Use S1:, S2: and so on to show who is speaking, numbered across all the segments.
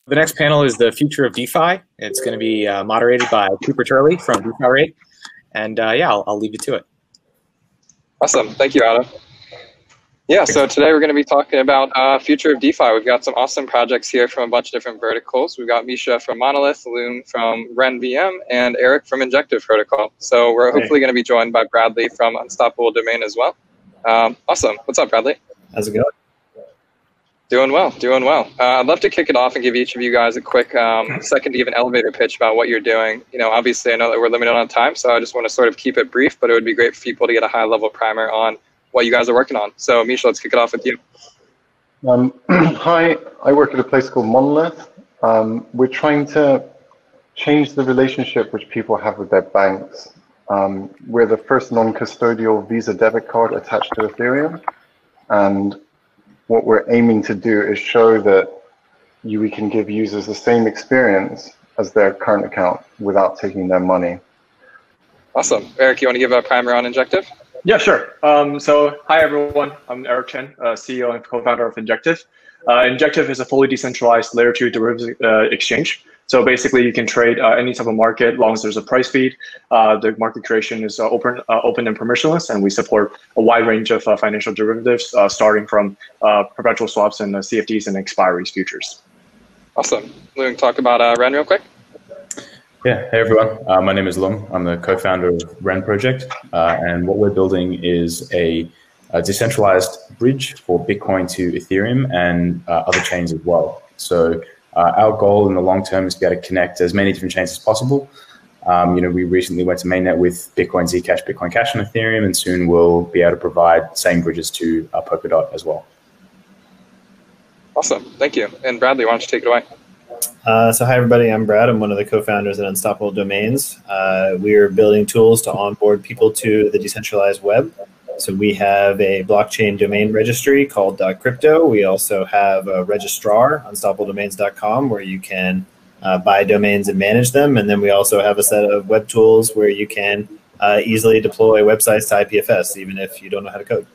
S1: The next panel is the future of DeFi. It's going to be moderated by Turley from DeFiRate. And yeah, I'll leave you to it.
S2: Awesome. Thank you, Adam. Yeah, so today we're going to be talking about future of DeFi. We've got some awesome projects here from a bunch of different verticals. We've got Mischa from Monolith, Loong from Ren VM, and Eric from Injective protocol. So we're hopefully going to be joined by Bradley from Unstoppable Domain as well. Awesome. What's up, Bradley?
S3: How's it going?
S2: Doing well, doing well. I'd love to kick it off and give each of you guys a quick second to give an elevator pitch about what you're doing. You know, obviously I know that we're limited on time, so I just want to sort of keep it brief, but it would be great for people to get a high-level primer on what you guys are working on. So Mischa, let's kick it off with you.
S4: Hi, I work at a place called Monolith. We're trying to change the relationship which people have with their banks. We're the first non-custodial Visa debit card attached to Ethereum. And what we're aiming to do is show that we can give users the same experience as their current account without taking their money.
S2: Awesome. Eric, you want to give a primer on Injective?
S5: Yeah, sure. So hi, everyone. I'm Eric Chen, CEO and co-founder of Injective. Injective is a fully decentralized layer 2 derivatives exchange. So basically, you can trade any type of market as long as there's a price feed. The market creation is open and permissionless, and we support a wide range of financial derivatives, starting from perpetual swaps and CFDs and expiries futures.
S2: Awesome. Loong, talk about Ren real quick.
S6: Yeah, hey everyone. My name is Loong. I'm the co-founder of Ren Project, and what we're building is a decentralized bridge for Bitcoin to Ethereum and other chains as well. So our goal in the long term is to be able to connect as many different chains as possible. You know, we recently went to mainnet with Bitcoin Zcash, Bitcoin Cash, and Ethereum, and soon we'll be able to provide same bridges to Polkadot as well.
S2: Awesome, thank you. And Bradley, why don't you take it away?
S3: So hi everybody, I'm Brad. I'm one of the co-founders at Unstoppable Domains. We are building tools to onboard people to the decentralized web. So we have a blockchain domain registry called .crypto. We also have a registrar, unstoppabledomains.com, where you can buy domains and manage them. And then we also have a set of web tools where you can easily deploy websites to IPFS, even if you don't know how to code.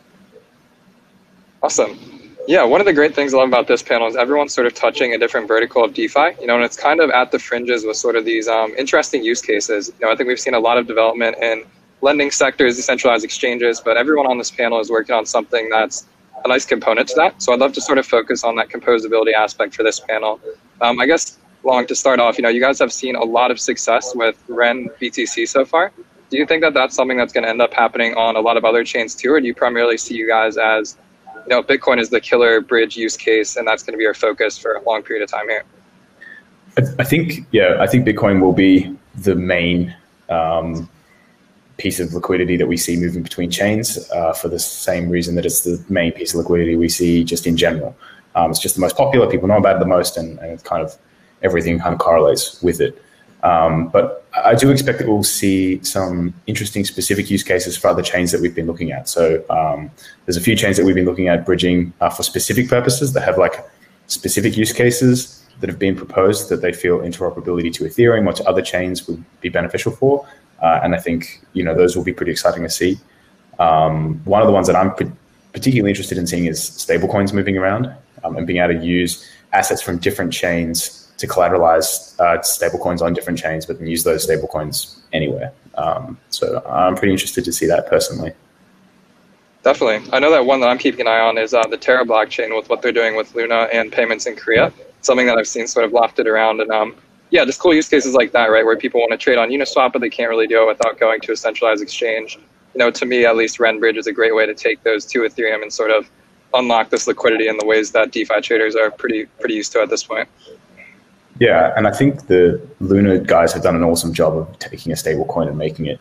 S2: Awesome. Yeah, one of the great things I love about this panel is everyone's sort of touching a different vertical of DeFi, you know, and it's kind of at the fringes with sort of these interesting use cases. You know, I think we've seen a lot of development in lending sectors, decentralized exchanges, but everyone on this panel is working on something that's a nice component to that. So I'd love to sort of focus on that composability aspect for this panel. I guess, Loong, to start off, you know, you guys have seen a lot of success with Ren BTC so far. Do you think that that's something that's going to end up happening on a lot of other chains too, or do you primarily see you guys as, you know, Bitcoin is the killer bridge use case, and that's going to be our focus for a long period of time here?
S6: I think Bitcoin will be the main piece of liquidity that we see moving between chains for the same reason that it's the main piece of liquidity we see just in general. It's just the most popular, people know about it the most, and it's kind of everything kind of correlates with it. But I do expect that we'll see some interesting specific use cases for other chains that we've been looking at. So there's a few chains that we've been looking at bridging for specific purposes that have like specific use cases that have been proposed that they feel interoperability to Ethereum or to other chains would be beneficial for. And I think, you know, those will be pretty exciting to see. One of the ones that I'm particularly interested in seeing is stablecoins moving around and being able to use assets from different chains to collateralize stablecoins on different chains, but then use those stablecoins anywhere. So I'm pretty interested to see that personally.
S2: Definitely. I know that one that I'm keeping an eye on is the Terra blockchain with what they're doing with Luna and payments in Korea. Something that I've seen sort of lofted around, and yeah, just cool use cases like that, right, where people want to trade on Uniswap, but they can't really do it without going to a centralized exchange. You know, to me, at least, Ren Bridge is a great way to take those to Ethereum and sort of unlock this liquidity in the ways that DeFi traders are pretty used to at this point.
S6: Yeah, and I think the Luna guys have done an awesome job of taking a stable coin and making it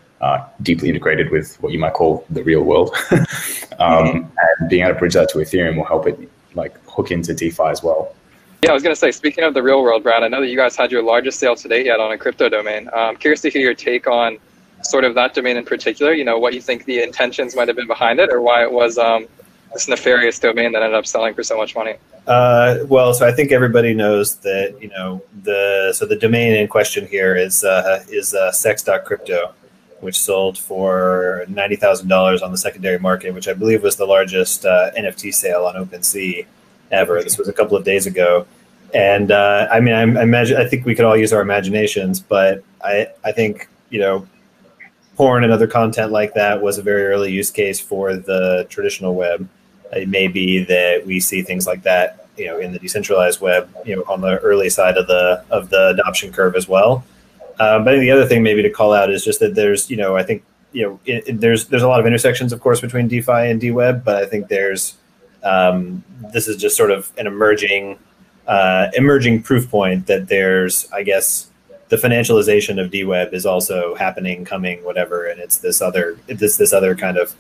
S6: deeply integrated with what you might call the real world. And being able to bridge that to Ethereum will help it like hook into DeFi as well.
S2: Yeah, I was going to say, speaking of the real world, Brad, I know that you guys had your largest sale to date yet on a crypto domain. I'm curious to hear your take on sort of that domain in particular, you know, what you think the intentions might have been behind it, or why it was this nefarious domain that ended up selling for so much money.
S3: Well, so I think everybody knows that, you know, the domain in question here is sex.crypto, which sold for $90,000 on the secondary market, which I believe was the largest NFT sale on OpenSea ever. This was a couple of days ago. And I mean, I think we could all use our imaginations, but I think, porn and other content like that was a very early use case for the traditional web. It may be that we see things like that, in the decentralized web, on the early side of the adoption curve as well. But I think the other thing maybe to call out is just that there's, I think, there's a lot of intersections, of course, between DeFi and DWeb, but I think there's this is just sort of an emerging proof point that there's, I guess, the financialization of DWeb is also happening, coming, whatever, and it's this other kind of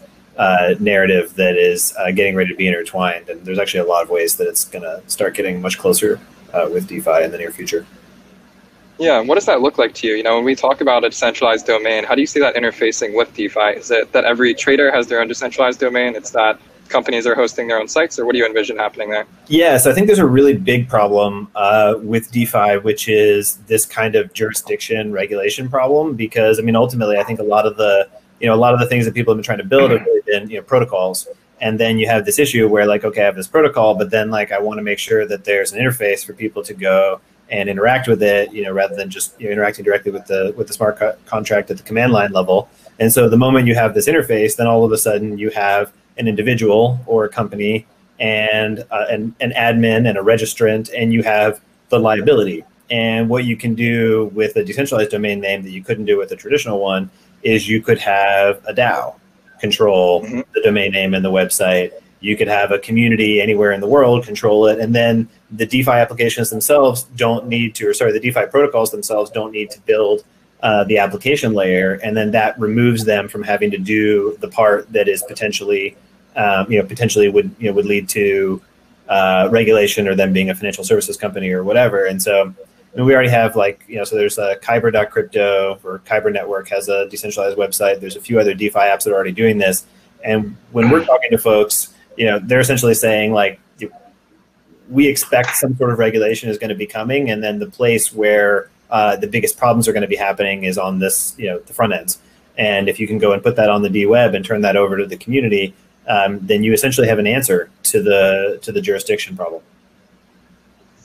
S3: narrative that is getting ready to be intertwined. And there's actually a lot of ways that it's going to start getting much closer with DeFi in the near future.
S2: Yeah, what does that look like to you? When we talk about a decentralized domain, how do you see that interfacing with DeFi? Is it that every trader has their own decentralized domain? It's that companies are hosting their own sites, or what do you envision happening there?
S3: Yes, I think there's a really big problem with DeFi, which is this kind of jurisdiction regulation problem. Because I mean, ultimately, I think a lot of the things that people have been trying to build have really been protocols. And then you have this issue where like, okay, I have this protocol, but then like I want to make sure that there's an interface for people to go and interact with it, rather than just interacting directly with the smart contract at the command line level. And so the moment you have this interface, then all of a sudden you have an individual or a company and an admin and a registrant, and you have the liability. And what you can do with a decentralized domain name that you couldn't do with a traditional one is you could have a DAO control the domain name and the website. You could have a community anywhere in the world control it, and then the DeFi applications themselves the DeFi protocols themselves don't need to build the application layer, and then that removes them from having to do the part that is potentially would lead to regulation or them being a financial services company or whatever. And so we already have so there's Kyber.crypto, or Kyber Network has a decentralized website. There's a few other DeFi apps that are already doing this. And when we're talking to folks, they're essentially saying we expect some sort of regulation is going to be coming, and then the place where the biggest problems are going to be happening is on this, the front ends. And if you can go and put that on the DWeb and turn that over to the community, then you essentially have an answer to the jurisdiction problem.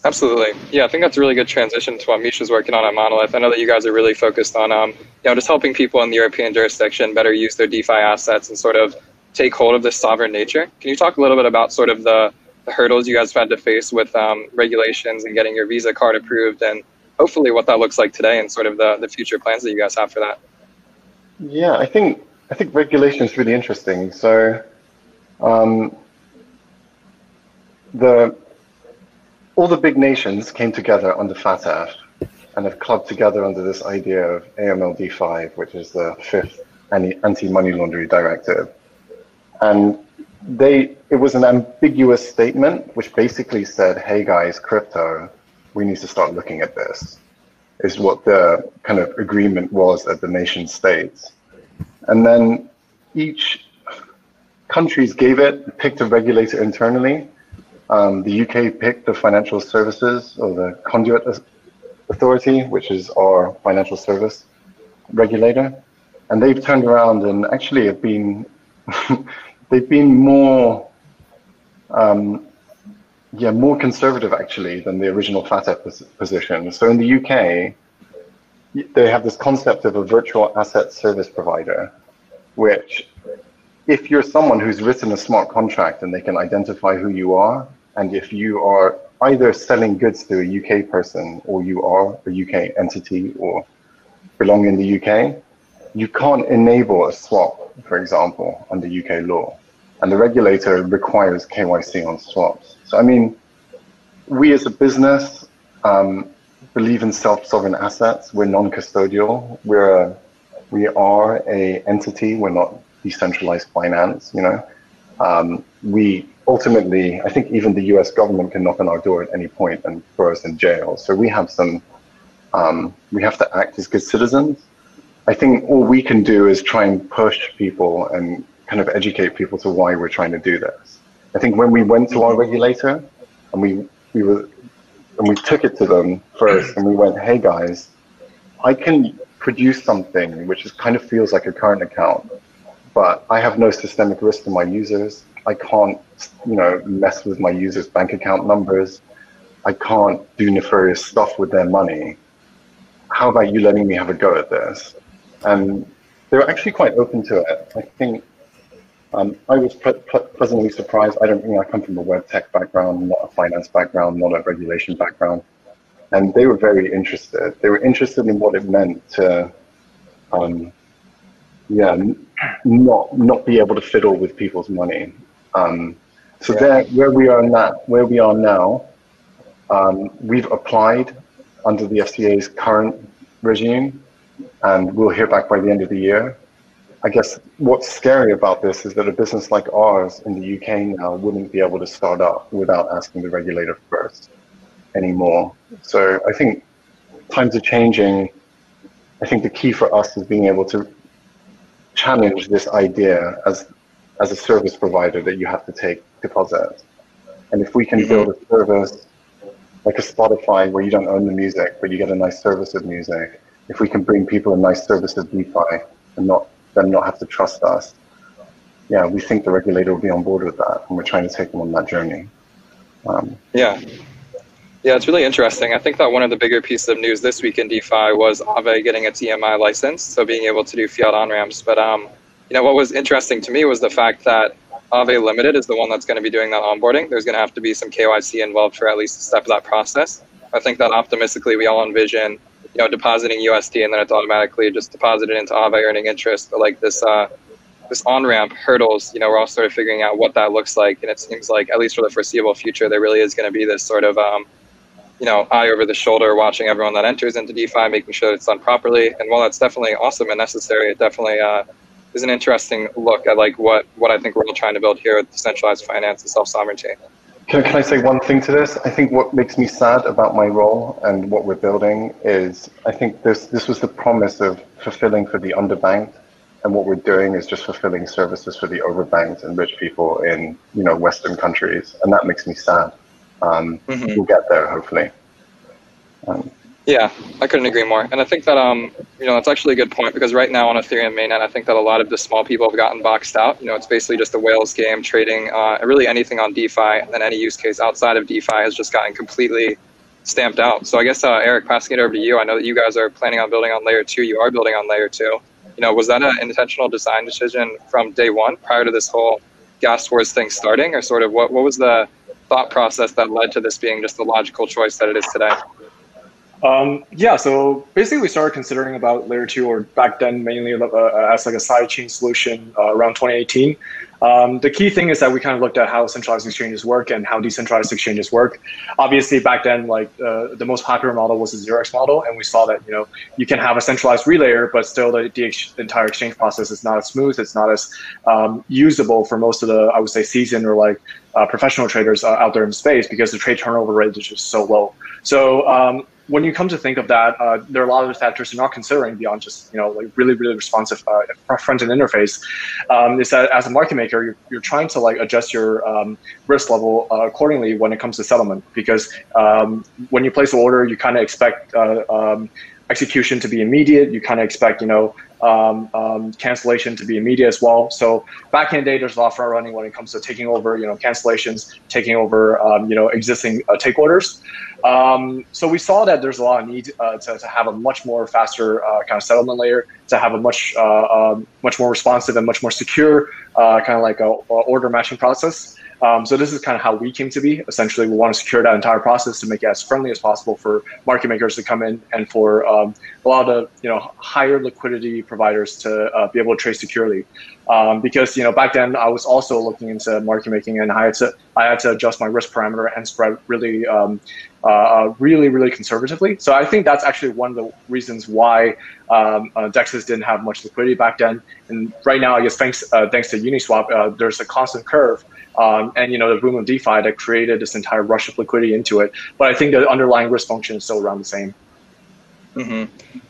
S2: Absolutely. Yeah, I think that's a really good transition to what Mischa's working on at Monolith. I know that you guys are really focused on just helping people in the European jurisdiction better use their DeFi assets and sort of take hold of this sovereign nature. Can you talk a little bit about sort of the hurdles you guys have had to face with regulations and getting your Visa card approved, and hopefully what that looks like today and sort of the future plans that you guys have for that?
S4: Yeah, I think regulation is really interesting. So all the big nations came together under FATF and have clubbed together under this idea of AMLD5, which is the 5th anti-money laundering directive. And it was an ambiguous statement, which basically said, hey guys, crypto, we need to start looking at this, is what the kind of agreement was at the nation states. And then each countries picked a regulator internally. The UK picked the Financial Services, or the Conduit Authority, which is our financial service regulator. And they've turned around and actually have been, they've been more conservative actually than the original FATF position. So in the UK, they have this concept of a virtual asset service provider, which if you're someone who's written a smart contract and they can identify who you are, and if you are either selling goods to a UK person or you are a UK entity or belong in the UK, you can't enable a swap, for example, under UK law. And the regulator requires KYC on swaps. So, I mean, we as a business believe in self-sovereign assets. We're non-custodial. We are a entity. We're not decentralized finance, we ultimately, I think even the US government can knock on our door at any point and throw us in jail. So we have we have to act as good citizens. I think all we can do is try and push people and kind of educate people to why we're trying to do this. I think when we went to our regulator and we took it to them first and we went, hey guys, I can produce something which kind of feels like a current account, but I have no systemic risk to my users. I can't, mess with my users' bank account numbers. I can't do nefarious stuff with their money. How about you letting me have a go at this? And they were actually quite open to it. I think I was pleasantly surprised. I come from a web tech background, not a finance background, not a regulation background. And they were very interested. They were interested in what it meant to, not be able to fiddle with people's money. Where we are now, we've applied under the FCA's current regime, and we'll hear back by the end of the year. I guess what's scary about this is that a business like ours in the UK now wouldn't be able to start up without asking the regulator first anymore. So I think times are changing. I think the key for us is being able to challenge this idea as a service provider that you have to take deposits. And if we can build a service like a Spotify where you don't own the music, but you get a nice service of music, if we can bring people a nice service of DeFi and not have to trust us, we think the regulator will be on board with that, and we're trying to take them on that journey.
S2: Yeah, it's really interesting. I think that one of the bigger pieces of news this week in DeFi was Aave getting its EMI license, so being able to do fiat on-ramps. But what was interesting to me was the fact that Aave Limited is the one that's going to be doing that onboarding. There's going to have to be some KYC involved for at least a step of that process. I think that optimistically we all envision, depositing USD and then it's automatically just deposited into Aave earning interest. But like this on-ramp hurdles, we're all sort of figuring out what that looks like. And it seems like, at least for the foreseeable future, there really is going to be this sort of, eye over the shoulder watching everyone that enters into DeFi, making sure it's done properly. And while that's definitely awesome and necessary, it definitely is an interesting look at like what I think we're all trying to build here with decentralized finance and self-sovereignty.
S4: Can I say one thing to this? I think what makes me sad about my role and what we're building is I think this was the promise of fulfilling for the underbanked, and what we're doing is just fulfilling services for the overbanked and rich people in Western countries, and that makes me sad. We'll get there hopefully.
S2: Yeah, I couldn't agree more. And I think that, that's actually a good point, because right now on Ethereum mainnet, I think that a lot of the small people have gotten boxed out. It's basically just a whales game, trading really anything on DeFi, and then any use case outside of DeFi has just gotten completely stamped out. So I guess, Eric, passing it over to you, I know that you guys are planning on building on layer 2. You are building on layer 2. Was that an intentional design decision from day one prior to this whole gas wars thing starting, or sort of what was the thought process that led to this being just the logical choice that it is today?
S5: So basically we started considering about layer 2, or back then mainly as like a side chain solution around 2018. The key thing is that we kind of looked at how centralized exchanges work and how decentralized exchanges work. Obviously back then, like the most popular model was the 0x model, and we saw that you can have a centralized relayer, but still the entire exchange process is not as smooth. It's not as usable for most of the, I would say, seasoned or like professional traders out there in space, because the trade turnover rate is just so low. So when you come to think of that, there are a lot of factors you're not considering beyond just like really responsive front-end interface. Is that as a market maker, you're trying to like adjust your risk level accordingly when it comes to settlement, because when you place an order, you kind of expect execution to be immediate. You kind of expect cancellation to be immediate as well. So back in the day, there's a lot of front running when it comes to taking over cancellations, taking over existing take orders. So we saw that there's a lot of need to have a much more faster kind of settlement layer, to have a much more responsive and much more secure kind of like a order matching process. So this is kind of how we came to be. Essentially, we want to secure that entire process to make it as friendly as possible for market makers to come in, and for a lot of the higher liquidity providers to be able to trade securely. Because back then I was also looking into market making, and I had to adjust my risk parameter and spread really really conservatively. So I think that's actually one of the reasons why DEXs didn't have much liquidity back then. And right now, I guess thanks to Uniswap, there's a constant curve. And the boom of DeFi that created this entire rush of liquidity into it. But I think the underlying risk function is still around the same.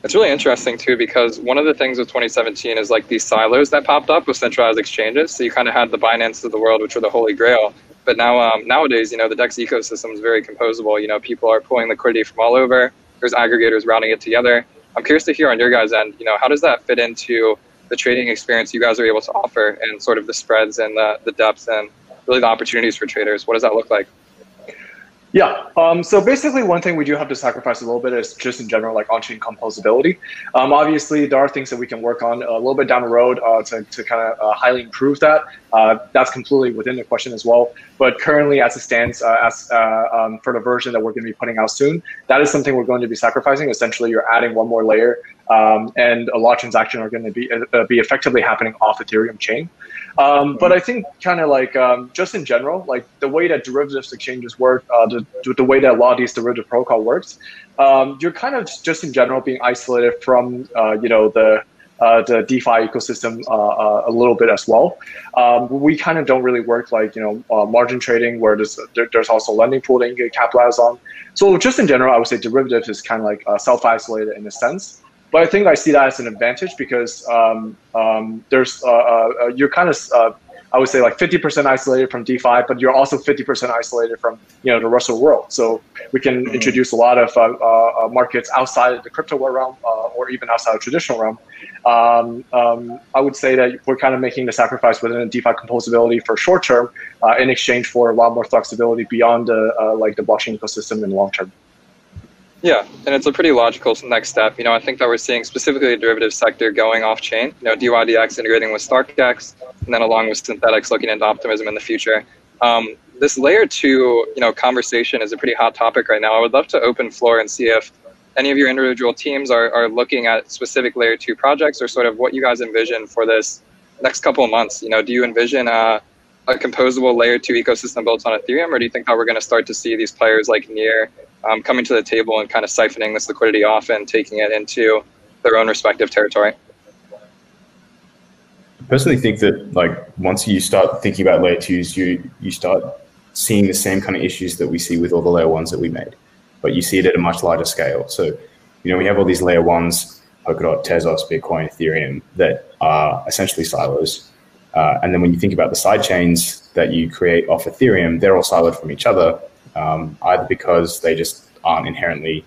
S2: It's really interesting too, because one of the things with 2017 is like these silos that popped up with centralized exchanges. So you kind of had the Binance of the world, which were the holy grail. But now nowadays, the DEX ecosystem is very composable. People are pulling liquidity from all over. There's aggregators routing it together. I'm curious to hear on your guys' end, how does that fit into the trading experience you guys are able to offer, and sort of the spreads and the depths and really the opportunities for traders? What does that look like?
S5: Yeah, so basically one thing we do have to sacrifice a little bit is just in general, like on-chain composability. Obviously, there are things that we can work on a little bit down the road to kind of highly improve that. That's completely within the question as well. But currently, as it stands, for the version that we're going to be putting out soon, that is something we're going to be sacrificing. Essentially, you're adding one more layer, and a lot of transactions are going to be effectively happening off Ethereum chain. But I think kind of like just in general, like the way that derivatives exchanges work, the way that a lot of these derivative protocol works, you're kind of just in general being isolated from the DeFi ecosystem a little bit as well. We kind of don't really work like margin trading where there's also lending pool that you can capitalize on. So just in general, I would say derivatives is kind of like self-isolated in a sense. But I think I see that as an advantage because there's you're kind of I would say like 50% isolated from DeFi, but you're also 50% isolated from the rest of the world. So we can introduce a lot of markets outside of the crypto realm or even outside of traditional realm. I would say that we're kind of making the sacrifice within the DeFi composability for short term in exchange for a lot more flexibility beyond the blockchain ecosystem in the long term.
S2: Yeah, and it's a pretty logical next step. I think that we're seeing specifically the derivative sector going off-chain. DYDX integrating with StarkDex, and then along with Synthetix looking into optimism in the future. This layer 2, conversation is a pretty hot topic right now. I would love to open floor and see if any of your individual teams are looking at specific layer 2 projects or sort of what you guys envision for this next couple of months. Do you envision a composable layer 2 ecosystem built on Ethereum, or do you think that we're going to start to see these players like Near coming to the table and kind of siphoning this liquidity off and taking it into their own respective territory?
S6: I personally think that once you start thinking about layer 2s, you start seeing the same kind of issues that we see with all the layer 1s that we made, but you see it at a much larger scale. So, we have all these layer 1s, Polkadot, Tezos, Bitcoin, Ethereum, that are essentially silos. And then when you think about the side chains that you create off Ethereum, they're all siloed from each other, either because they just aren't inherently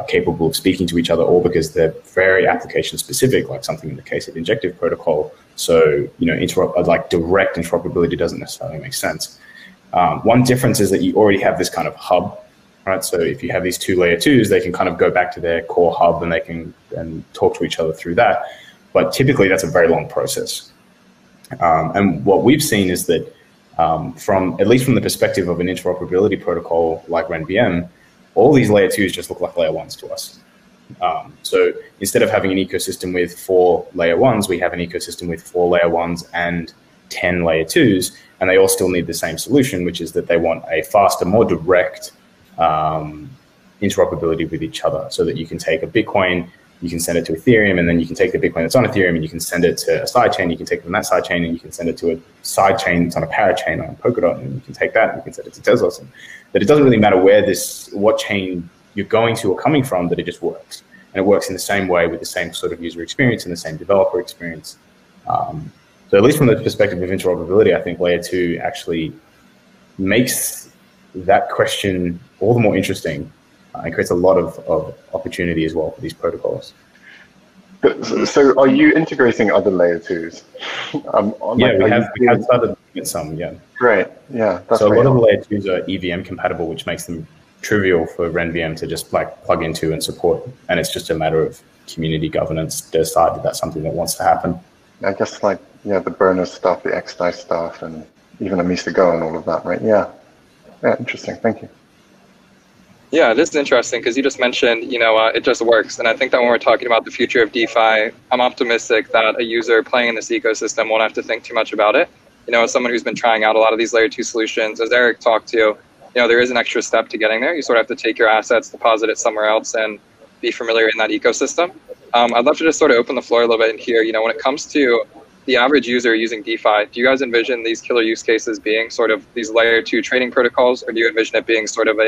S6: capable of speaking to each other, or because they're very application specific, like something in the case of Injective protocol. So, direct interoperability doesn't necessarily make sense. One difference is that you already have this kind of hub, right? So if you have these two layer 2s, they can kind of go back to their core hub and they can talk to each other through that. But typically that's a very long process. And what we've seen is that at least from the perspective of an interoperability protocol like RenVM, all these layer 2s just look like layer 1s to us. So instead of having an ecosystem with 4 layer 1s, we have an ecosystem with 4 layer 1s and 10 layer 2s, and they all still need the same solution, which is that they want a faster, more direct interoperability with each other, so that you can take a Bitcoin, you can send it to Ethereum, and then you can take the Bitcoin that's on Ethereum and you can send it to a side chain, you can take it from that side chain and you can send it to a side chain that's on a parachain on Polkadot, and you can take that and you can send it to Tezos. And that it doesn't really matter what chain you're going to or coming from, that it just works. And it works in the same way with the same sort of user experience and the same developer experience. So at least from the perspective of interoperability, I think layer 2 actually makes that question all the more interesting and creates a lot of opportunity as well for these protocols.
S4: So are you integrating other layer 2s?
S6: We have started looking at some, yeah.
S4: Great, yeah. That's
S6: so a lot of the layer 2s are EVM compatible, which makes them trivial for RenVM to just plug into and support. And it's just a matter of community governance to decide that that's something that wants to happen.
S4: I guess the burner stuff, the XDAI stuff, and even Mischa Go and all of that, right? Yeah, interesting, thank you.
S2: Yeah, this is interesting because you just mentioned, it just works. And I think that when we're talking about the future of DeFi, I'm optimistic that a user playing in this ecosystem won't have to think too much about it. As someone who's been trying out a lot of these layer 2 solutions, as Eric talked to, there is an extra step to getting there. You sort of have to take your assets, deposit it somewhere else, and be familiar in that ecosystem. I'd love to just sort of open the floor a little bit and hear, when it comes to the average user using DeFi, do you guys envision these killer use cases being sort of these layer 2 trading protocols, or do you envision it being sort of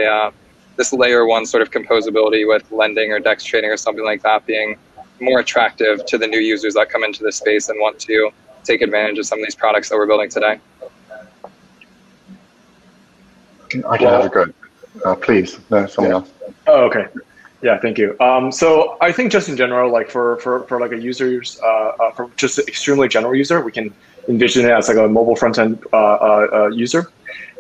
S2: this layer 1 sort of composability with lending or DEX trading or something like that being more attractive to the new users that come into this space and want to take advantage of some of these products that we're building today?
S4: I can have a go. Please, no, someone else.
S5: Oh, okay. Yeah, thank you. So I think just in general, like for like a user's, for just an extremely general user, we can envision it as like a mobile front-end user.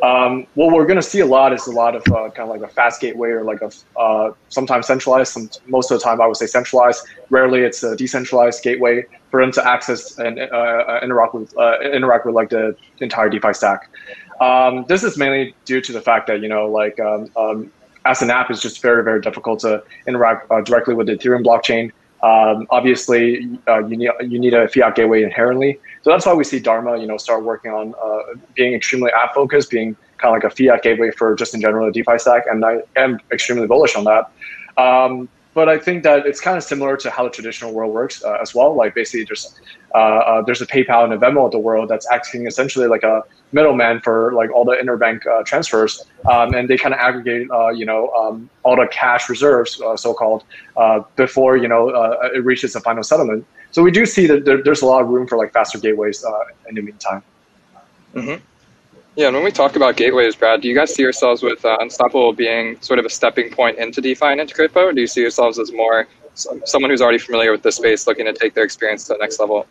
S5: What we're going to see a lot is a lot of kind of like a fast gateway or like a sometimes centralized, most of the time I would say centralized. Rarely it's a decentralized gateway for them to access and interact with like the entire DeFi stack. This is mainly due to the fact that, you know, like as an app, it's just very, very difficult to interact directly with the Ethereum blockchain. Obviously, you need a fiat gateway inherently. So that's why we see Dharma, you know, start working on being extremely app focused, being kind of like a fiat gateway for just in general the DeFi stack. And I am extremely bullish on that. But I think that it's kind of similar to how the traditional world works as well. Like basically there's a PayPal and a Venmo of the world that's acting essentially like a middleman for like all the interbank transfers. And they kind of aggregate, you know, all the cash reserves, so-called, before, you know, it reaches the final settlement. So we do see that there's a lot of room for like faster gateways in the meantime. Mm-hmm.
S2: Yeah, and when we talk about gateways, Brad, do you guys see yourselves with Unstoppable being sort of a stepping point into DeFi and into crypto, or do you see yourselves as more someone who's already familiar with the space looking to take their experience to the next level?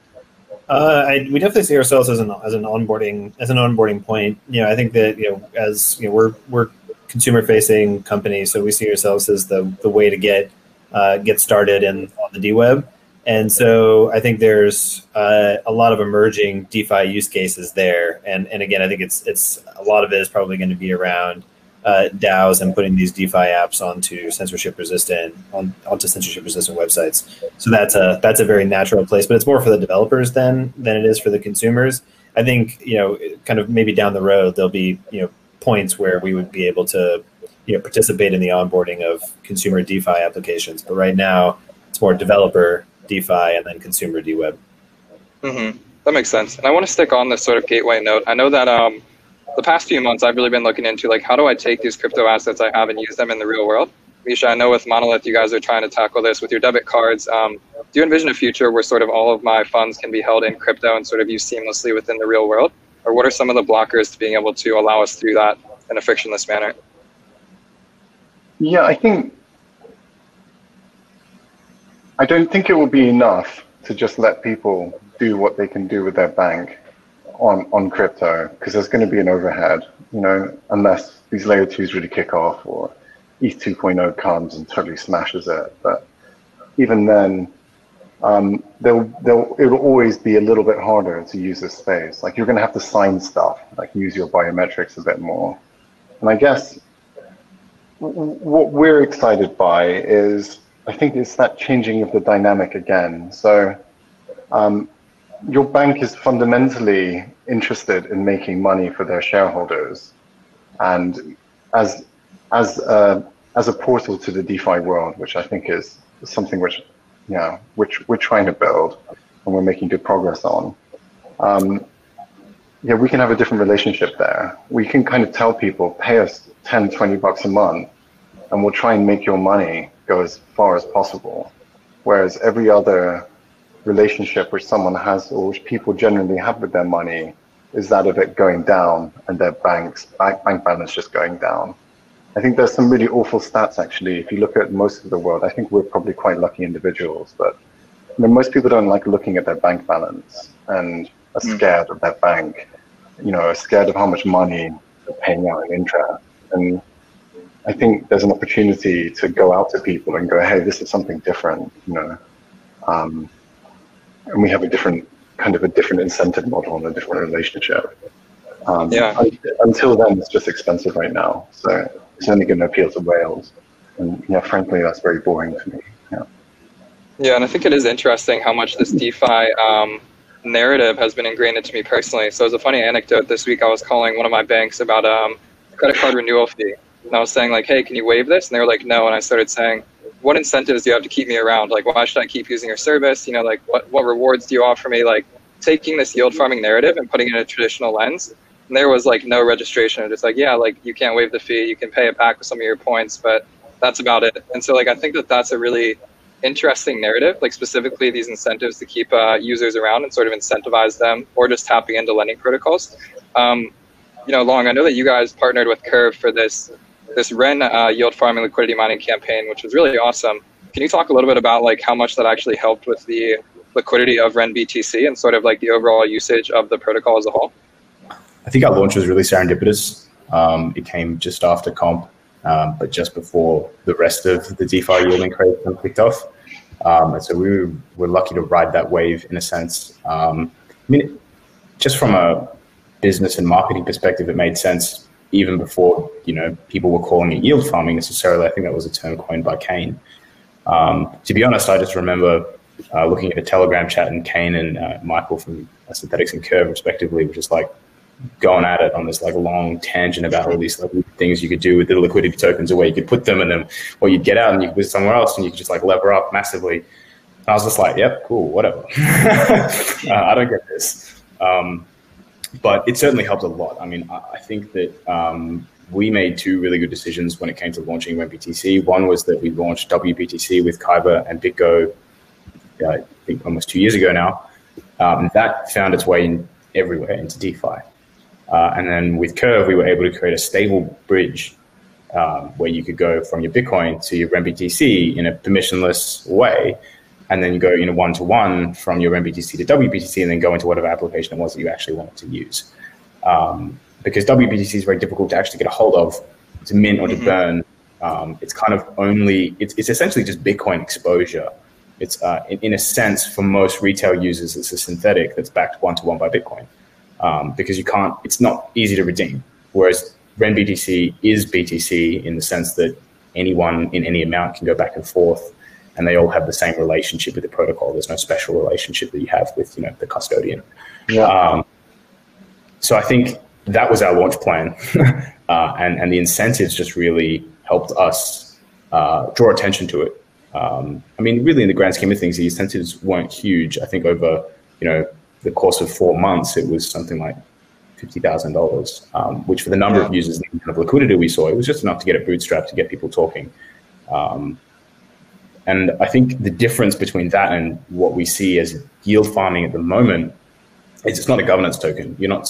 S3: We definitely see ourselves as an onboarding point. You know, I think that, you know, as you know, we're consumer facing companies, so we see ourselves as the way to get started on the DWeb. And so I think there's a lot of emerging DeFi use cases there. And again, I think it's a lot of it is probably going to be around DAOs and putting these DeFi apps onto censorship resistant websites. So that's a very natural place, but it's more for the developers than it is for the consumers. I think, you know, kind of maybe down the road there'll be, you know, points where we would be able to, you know, participate in the onboarding of consumer DeFi applications. But right now it's more developer DeFi and then consumer DWeb.
S2: Mm-hmm. That makes sense. And I want to stick on this sort of gateway note. I know that the past few months I've really been looking into like, how do I take these crypto assets I have and use them in the real world? Mischa, I know with Monolith you guys are trying to tackle this with your debit cards. Do you envision a future where sort of all of my funds can be held in crypto and sort of used seamlessly within the real world? Or what are some of the blockers to being able to allow us to do that in a frictionless manner?
S4: Yeah, I don't think it will be enough to just let people do what they can do with their bank on crypto, because there's going to be an overhead, you know, unless these layer 2s really kick off or ETH 2.0 comes and totally smashes it. But even then, it'll always be a little bit harder to use this space. Like you're going to have to sign stuff, like use your biometrics a bit more. And I guess what we're excited by is, I think it's that changing of the dynamic again. So your bank is fundamentally interested in making money for their shareholders. And as a portal to the DeFi world, which I think is something which we're trying to build and we're making good progress on. Yeah, we can have a different relationship there. We can kind of tell people, pay us 10, 20 bucks a month, and we'll try and make your money go as far as possible. Whereas every other relationship which someone has, or which people generally have with their money, is that of it going down and their bank balance just going down. I think there's some really awful stats actually. If you look at most of the world, I think we're probably quite lucky individuals, but you know, most people don't like looking at their bank balance and are scared of their bank, you know, are scared of how much money they're paying out in interest. And I think there's an opportunity to go out to people and go, hey, this is something different, you know, and we have a different incentive model and a different relationship. Until then, it's just expensive right now, so it's only going to appeal to whales, and yeah, frankly, that's very boring to me.
S2: Yeah, and I think it is interesting how much this DeFi narrative has been ingrained into me personally. So as a funny anecdote, this week I was calling one of my banks about a credit card renewal fee. And I was saying like, hey, can you waive this? And they were like, no. And I started saying, what incentives do you have to keep me around? Like, why should I keep using your service? You know, like what rewards do you offer me? Like taking this yield farming narrative and putting it in a traditional lens. And there was like no registration. Just like, yeah, like you can't waive the fee. You can pay it back with some of your points, but that's about it. And so like, I think that that's a really interesting narrative, like specifically these incentives to keep users around and sort of incentivize them, or just tapping into lending protocols. You know, Loong, I know that you guys partnered with Curve for this Ren yield farming liquidity mining campaign, which was really awesome. Can you talk a little bit about like how much that actually helped with the liquidity of Ren BTC and sort of like the overall usage of the protocol as a whole?
S6: I think our launch was really serendipitous. It came just after comp, but just before the rest of the DeFi yielding craze kicked off. And so we were lucky to ride that wave in a sense. I mean, just from a business and marketing perspective, it made sense even before, people were calling it yield farming necessarily. I think that was a term coined by Kane. To be honest, I just remember looking at a Telegram chat, and Kane and Michael from Synthetix and Curve respectively were just like going at it on this like long tangent about all these like things you could do with the liquidity tokens, or where you could put them and then or you'd get out and you could put somewhere else and you could just like lever up massively. And I was just like, yep, cool, whatever. I don't get this. But it certainly helped a lot. I mean, I think that we made two really good decisions when it came to launching WebBTC. One was that we launched WBTC with Kyber and BitGo, I think almost 2 years ago now. And that found its way everywhere into DeFi. And then with Curve, we were able to create a stable bridge where you could go from your Bitcoin to your RenBTC in a permissionless way, and then you go one-to-one from your RenBTC to WBTC, and then go into whatever application it was that you actually wanted to use. Because WBTC is very difficult to actually get a hold of, to mint or to burn. It's kind of it's essentially just Bitcoin exposure. It's in a sense, for most retail users, it's a synthetic that's backed one-to-one by Bitcoin. Because it's not easy to redeem. Whereas RenBTC is BTC in the sense that anyone in any amount can go back and forth, and they all have the same relationship with the protocol. There's no special relationship that you have with, the custodian. Yeah. So I think that was our launch plan, and the incentives just really helped us draw attention to it. I mean, really, in the grand scheme of things, the incentives weren't huge. I think over, the course of 4 months, it was something like $50,000, which for the number of users and the kind of liquidity we saw, it was just enough to get it bootstrapped, to get people talking. And I think the difference between that and what we see as yield farming at the moment is it's not a governance token. You're not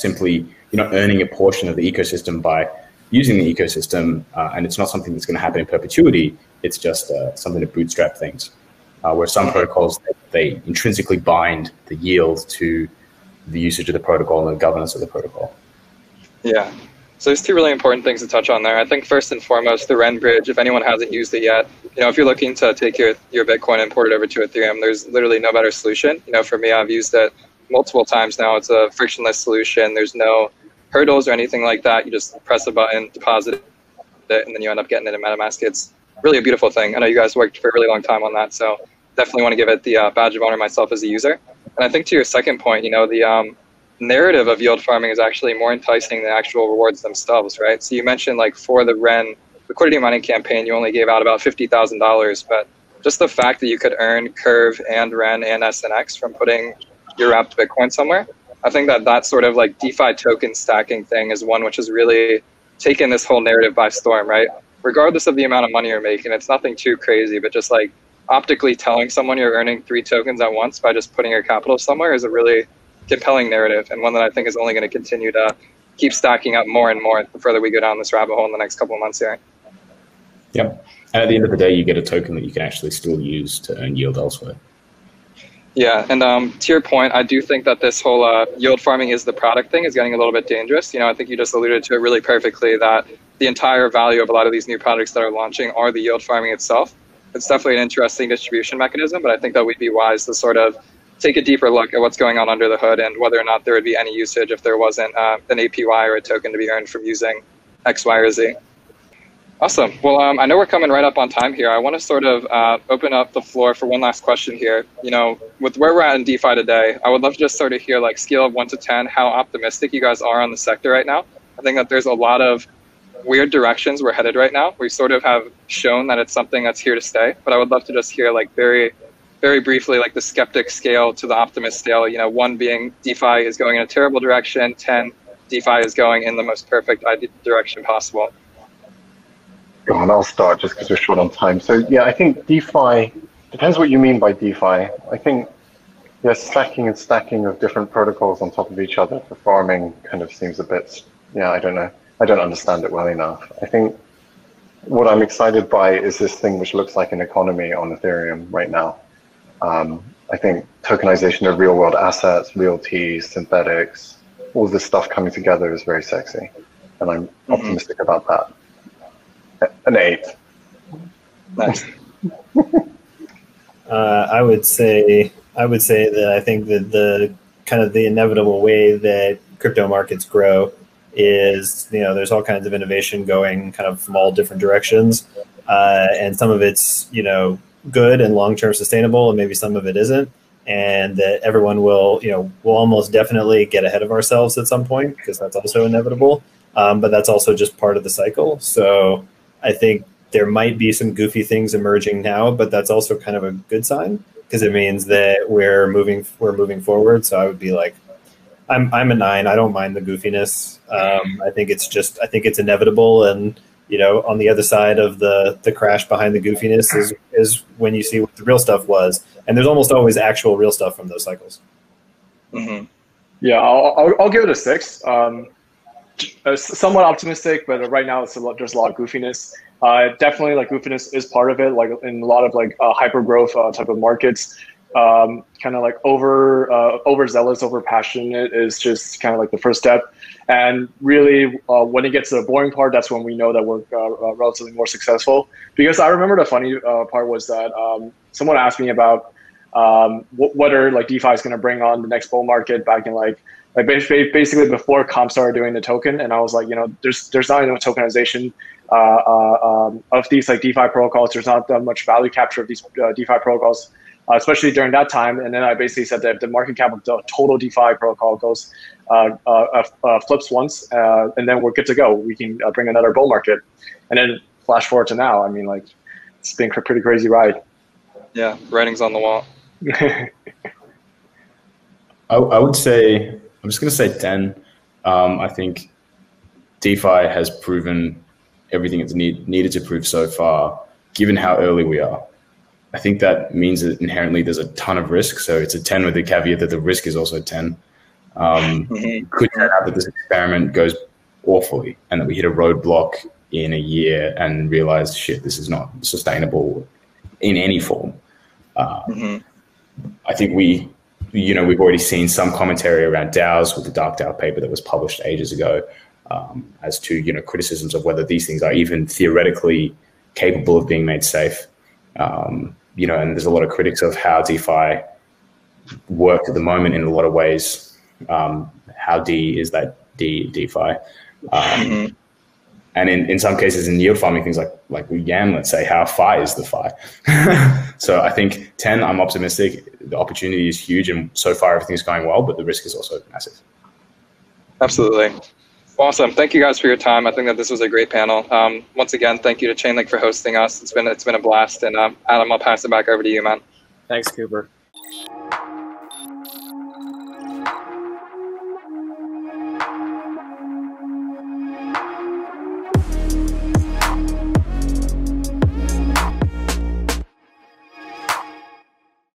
S6: earning a portion of the ecosystem by using the ecosystem, and it's not something that's going to happen in perpetuity. It's just something to bootstrap things. Where some protocols, they intrinsically bind the yield to the usage of the protocol and the governance of the protocol. Yeah.
S2: So there's two really important things to touch on there. I think first and foremost, the Ren bridge, if anyone hasn't used it yet, if you're looking to take your Bitcoin and port it over to Ethereum, there's literally no better solution. For me, I've used it multiple times now. It's a frictionless solution. There's no hurdles or anything like that. You just press a button, deposit it, and then you end up getting it in MetaMask. It's really a beautiful thing. I know you guys worked for a really long time on that, so definitely want to give it the badge of honor myself as a user. And I think to your second point, the narrative of yield farming is actually more enticing than actual rewards themselves, right? So you mentioned like for the Ren liquidity mining campaign, you only gave out about $50,000, but just the fact that you could earn Curve and Ren and SNX from putting your wrapped Bitcoin somewhere, I think that sort of like DeFi token stacking thing is one which has really taken this whole narrative by storm, right? Regardless of the amount of money you're making, it's nothing too crazy, but just like optically telling someone you're earning 3 tokens at once by just putting your capital somewhere is a really compelling narrative, and one that I think is only going to continue to keep stacking up more and more the further we go down this rabbit hole in the next couple of months here.
S6: Yep. And at the end of the day, you get a token that you can actually still use to earn yield elsewhere.
S2: Yeah, and to your point, I do think that this whole yield farming is the product thing is getting a little bit dangerous. I think you just alluded to it really perfectly, that the entire value of a lot of these new products that are launching are the yield farming itself. It's definitely an interesting distribution mechanism, but I think that we'd be wise to sort of take a deeper look at what's going on under the hood and whether or not there would be any usage if there wasn't an APY or a token to be earned from using X, Y, or Z. Awesome. Well, I know we're coming right up on time here. I want to sort of open up the floor for one last question here. With where we're at in DeFi today, I would love to just sort of hear, like, scale of 1 to 10, how optimistic you guys are on the sector right now. I think that there's a lot of weird directions we're headed right now. We sort of have shown that it's something that's here to stay, but I would love to just hear, like, very, very briefly, like the skeptic scale to the optimist scale. 1 being DeFi is going in a terrible direction, 10, DeFi is going in the most perfect direction possible.
S4: And I'll start just because we're short on time. So yeah, I think DeFi, depends what you mean by DeFi. I think stacking and stacking of different protocols on top of each other for farming kind of seems a bit, I don't know. I don't understand it well enough. I think what I'm excited by is this thing which looks like an economy on Ethereum right now. I think tokenization of real world assets, realties, synthetics, all this stuff coming together is very sexy, and I'm optimistic about that. An 8.
S2: Nice.
S3: I would say that I think that the kind of the inevitable way that crypto markets grow is, there's all kinds of innovation going kind of from all different directions, and some of it's good and long-term sustainable, and maybe some of it isn't, and that everyone will almost definitely get ahead of ourselves at some point, because that's also inevitable, but that's also just part of the cycle. So I think there might be some goofy things emerging now, but that's also kind of a good sign, because it means that we're moving forward. So I would be like, I'm a 9. I don't mind the goofiness. I think it's inevitable, and on the other side of the crash behind the goofiness is when you see what the real stuff was, and there's almost always actual real stuff from those cycles.
S2: Mm-hmm.
S5: Yeah, I'll give it a 6. Somewhat optimistic, but right now there's a lot of goofiness. Definitely, like, goofiness is part of it. Like in a lot of hyper growth type of markets, kind of like overzealous, over passionate is just kind of like the first step. And really, when it gets to the boring part, that's when we know that we're relatively more successful. Because I remember the funny part was that someone asked me about what are DeFi is going to bring on the next bull market back in basically before comp started doing the token, and I was like, there's not enough tokenization of these DeFi protocols. There's not that much value capture of these DeFi protocols, especially during that time. And then I basically said that if the market cap of the total DeFi protocol goes flips once, and then we're good to go. We can bring another bull market. And then flash forward to now. I mean, it's been a pretty crazy ride.
S2: Yeah, writing's on the wall.
S6: I would say, I'm just going to say 10. I think DeFi has proven everything it's needed to prove so far, given how early we are. I think that means that inherently there's a ton of risk. So it's a 10 with the caveat that the risk is also 10. Could turn out that this experiment goes awfully and that we hit a roadblock in a year and realize, shit, this is not sustainable in any form. I think we've already seen some commentary around DAOs with the Dark DAO paper that was published ages ago, as to criticisms of whether these things are even theoretically capable of being made safe. And there's a lot of critics of how DeFi works at the moment in a lot of ways. How D is that DeFi? And in some cases in yield farming, things like YAM, let's say, how Fi is the Fi. So I think 10, I'm optimistic. The opportunity is huge, and so far everything's going well, but the risk is also massive.
S2: Absolutely. Awesome. Thank you guys for your time. I think that this was a great panel. Once again, thank you to Chainlink for hosting us. It's been a blast. And Adam, I'll pass it back over to you, man.
S1: Thanks, Cooper.